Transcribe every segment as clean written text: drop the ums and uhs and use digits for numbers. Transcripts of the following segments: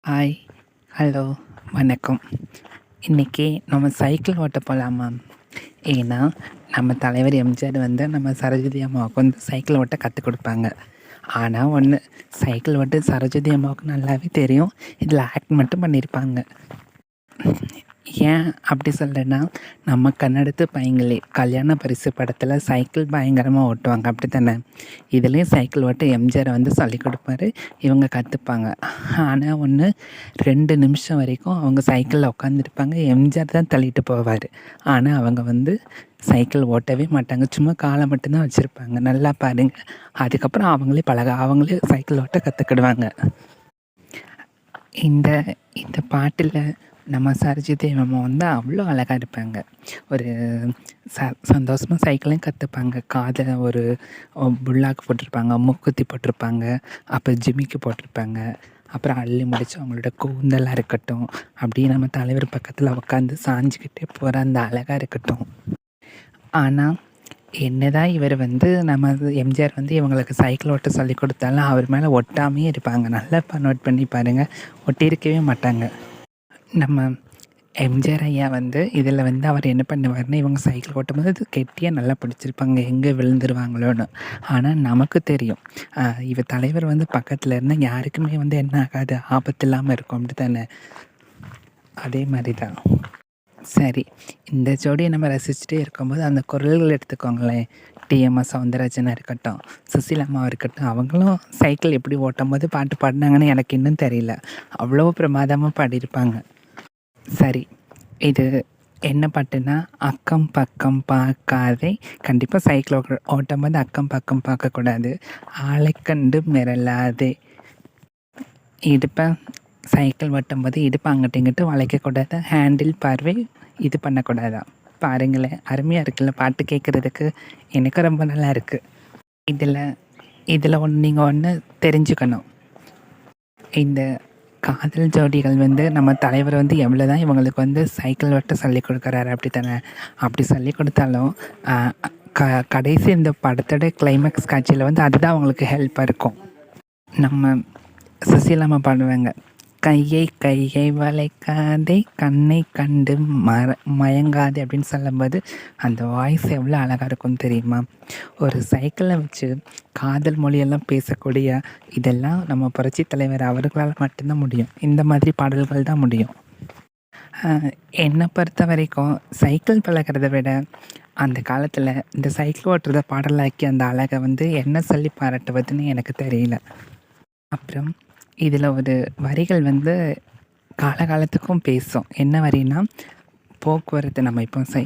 Hi, hello, வணக்கம். இன்றைக்கி நம்ம சைக்கிள் ஓட்ட போகலாமா? ஏன்னா நம்ம தலைவர் எம்ஜிஆர் வந்து நம்ம சரோஜினி அம்மாவுக்கு வந்து சைக்கிள் ஓட்ட கற்றுக் கொடுப்பாங்க. ஆனால் ஒன்று, சைக்கிள் ஓட்ட சரோஜினி அம்மாவுக்கு நல்லாவே தெரியும். இதில் ஆக்ட் மட்டும் பண்ணியிருப்பாங்க. ஏன் அப்படி சொல்கிறேன்னா, நம்ம கன்னடத்து பையங்களே கல்யாண பரிசு படத்தில் சைக்கிள் பயங்கரமாக ஓட்டுவாங்க, அப்படி தானே? இதுலேயும் சைக்கிள் ஓட்ட எம்ஜிஆர் வந்து சொல்லிக் கொடுப்பாரு, இவங்க கற்றுப்பாங்க. ஆனால் ஒன்று, 2 நிமிஷம் வரைக்கும் அவங்க சைக்கிளில் உட்காந்துருப்பாங்க. எம்ஜிஆர் தான் தள்ளிட்டு போவார். ஆனால் அவங்க வந்து சைக்கிள் ஓட்டவே மாட்டாங்க, சும்மா காலை மட்டும்தான் வச்சுருப்பாங்க. நல்லா பாருங்கள். அதுக்கப்புறம் அவங்களே சைக்கிள் ஓட்ட கற்றுக்கிடுவாங்க. இந்த இந்த பாட்டில் நம்ம சரோஜினி அம்மா வந்து அவ்வளோ அழகாக இருப்பாங்க. ஒரு சந்தோஷமாக சைக்கிளையும் கற்றுப்பாங்க. காதில் ஒரு புல்லாக்கு போட்டிருப்பாங்க, மூக்குத்தி போட்டிருப்பாங்க, அப்புறம் ஜிமிக்கி போட்டிருப்பாங்க. அப்புறம் அள்ளி முடித்து அவங்களோட கூந்தலாக இருக்கட்டும், அப்படியே நம்ம தலைவர் பக்கத்தில் உட்காந்து சாஞ்சிக்கிட்டே போகிற அந்த அழகாக இருக்கட்டும். ஆனால் என்னதான் இவர் வந்து நம்ம எம்ஜிஆர் வந்து இவங்களுக்கு சைக்கிள் ஓட்ட சொல்லி கொடுத்தாலும் அவர் மேலே ஒட்டாமையே இருப்பாங்க. நல்லா நோட் பண்ணி பாருங்கள், ஒட்டியிருக்கவே மாட்டாங்க. நம்ம எம்ஜிஆர் ஐயா வந்து இதில் வந்து அவர் என்ன பண்ணுவார்னா, இவங்க சைக்கிள் ஓட்டும்போது அது கெட்டியாக நல்லா பிடிச்சிருப்பாங்க, எங்கே விழுந்துருவாங்களோன்னு. ஆனால் நமக்கு தெரியும், இவர் தலைவர் வந்து பக்கத்தில் இருந்தால் யாருக்குமே வந்து என்ன ஆகாது, ஆபத்து இல்லாமல் இருக்கும், அப்படி தானே? அதே மாதிரி தான். சரி, இந்த ஜோடியை நம்ம ரசிச்சுட்டே இருக்கும்போது அந்த குரல்கள் எடுத்துக்கோங்களேன். டிஎம்எஸ் சௌந்தரராஜனாக இருக்கட்டும், சுசீலாம்மாவாக இருக்கட்டும், அவங்களும் சைக்கிள் எப்படி ஓட்டும் போது பாட்டு பாடினாங்கன்னு எனக்கு இன்னும் தெரியல. அவ்வளோ பிரமாதமாக பாடியிருப்பாங்க. சரி, இது என்ன பாட்டுன்னா, அக்கம் பக்கம் பார்க்காதே. கண்டிப்பாக சைக்கிள் ஓட்டும் போது அக்கம் பக்கம் பார்க்கக்கூடாது. ஆளை கண்டு மிரளாதே. இடுப்பை சைக்கிள் ஓட்டும்போது இடுப்பு அங்கிட்டு இங்கிட்டு வளைக்கக்கூடாது. ஹேண்டில் பார்வை இது பண்ணக்கூடாதான். பாருங்களேன், அருமையாக இருக்குல்ல பாட்டு கேட்குறதுக்கு. எனக்கு ரொம்ப நல்லா இருக்குது. இதில் நீங்கள் தெரிஞ்சுக்கணும். இந்த காதல் ஜோடிகள் வந்து நம்ம தலைவர் வந்து எவ்வளோ தான் இவங்களுக்கு வந்து சைக்கிள் ஓட்ட சொல்லி கொடுக்குறாரு, அப்படி தானே? அப்படி சொல்லி கொடுத்தாலும் கடைசி இந்த படத்தோட கிளைமேக்ஸ் காட்சியில் வந்து அதுதான் அவங்களுக்கு ஹெல்ப்பாக இருக்கும். நம்ம சுசீலாம்மா பாடுவாங்க, கையை வளைக்காதே, கண்ணை கண்டு மயங்காதே அப்படின்னு சொல்லும்போது அந்த வாய்ஸ் எவ்வளோ அழகாக இருக்கும் தெரியுமா? ஒரு சைக்கிளை வச்சு காதல் மொழியெல்லாம் பேசக்கூடிய இதெல்லாம் நம்ம புரட்சி தலைவர் அவர்களால் மட்டும்தான் முடியும். இந்த மாதிரி பாடல்கள் தான் முடியும். என்னை பொறுத்த வரைக்கும் சைக்கிள் பழகிறத விட அந்த காலத்தில் இந்த சைக்கிள் ஓட்டுறத பாடலாக்கி அந்த அழகை வந்து என்ன சொல்லி பாராட்டுவதுன்னு எனக்கு தெரியல. அப்புறம் இதில் ஒரு வரிகள் வந்து காலகாலத்துக்கும் பேசும். என்ன வரின்னா, போக்குவரத்து நம்ம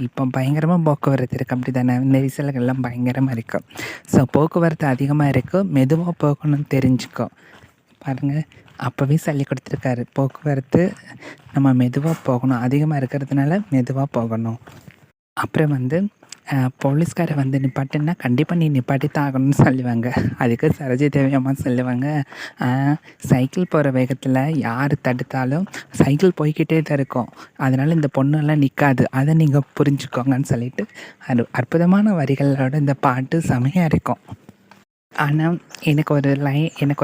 இப்போ பயங்கரமாக போக்குவரத்து இருக்குது, அப்படி தானே? நெரிசல்கள்லாம் பயங்கரமாக இருக்குது. ஸோ போக்குவரத்து அதிகமாக இருக்குது, மெதுவாக போகணும்னு தெரிஞ்சுக்கோ. பாருங்கள், அப்போவே சொல்லி கொடுத்துருக்காரு, போக்குவரத்து நம்ம மெதுவாக போகணும், அதிகமாக இருக்கிறதுனால மெதுவாக போகணும். அப்புறம் வந்து போலீஸ்காரை வந்து நிப்பாட்டுன்னா கண்டிப்பாக நீ நிப்பாட்டி தான் ஆகணும்னு சொல்லுவாங்க. அதுக்கு சரோஜினி அம்மா சொல்லுவாங்க, சைக்கிள் போகிற வேகத்தில் யார் தடுத்தாலும் சைக்கிள் போய்கிட்டே தான் இருக்கும், அதனால் இந்த பொண்ணெல்லாம் நிற்காது, அதை நீங்கள் புரிஞ்சுக்கோங்கன்னு சொல்லிட்டு அற்புதமான வரிகளோட இந்த பாட்டு செமையாக இருக்கும். ஆனால் எனக்கு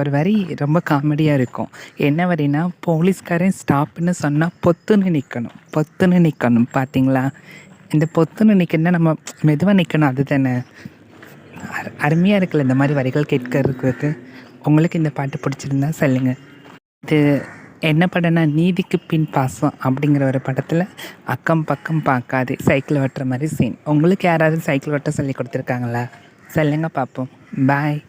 ஒரு வரி ரொம்ப காமெடியாக இருக்கும். என்ன வரின்னா, போலீஸ்காரன் ஸ்டாப்புன்னு சொன்னால் பொத்துன்னு நிற்கணும். பார்த்தீங்களா? இந்த பொத்துன்னு நிற்கணுன்னா நம்ம மெதுவாக நிற்கணும், அது தானே? அருமையாக இருக்குல்ல இந்த மாதிரி வரிகள் கேட்கறதுக்கு. உங்களுக்கு இந்த பாட்டு பிடிச்சிருந்தா சொல்லுங்கள். இது என்ன படம்னா, நீதிக்கு பின் பாசம் அப்படிங்கிற ஒரு படத்தில் அக்கம் பக்கம் பார்க்காதே சைக்கிள் ஓட்டுற மாதிரி சீன். உங்களுக்கு யாராவது சைக்கிள் ஓட்ட சொல்லி கொடுத்துருக்காங்களா? சொல்லுங்கள் பார்ப்போம். பாய்.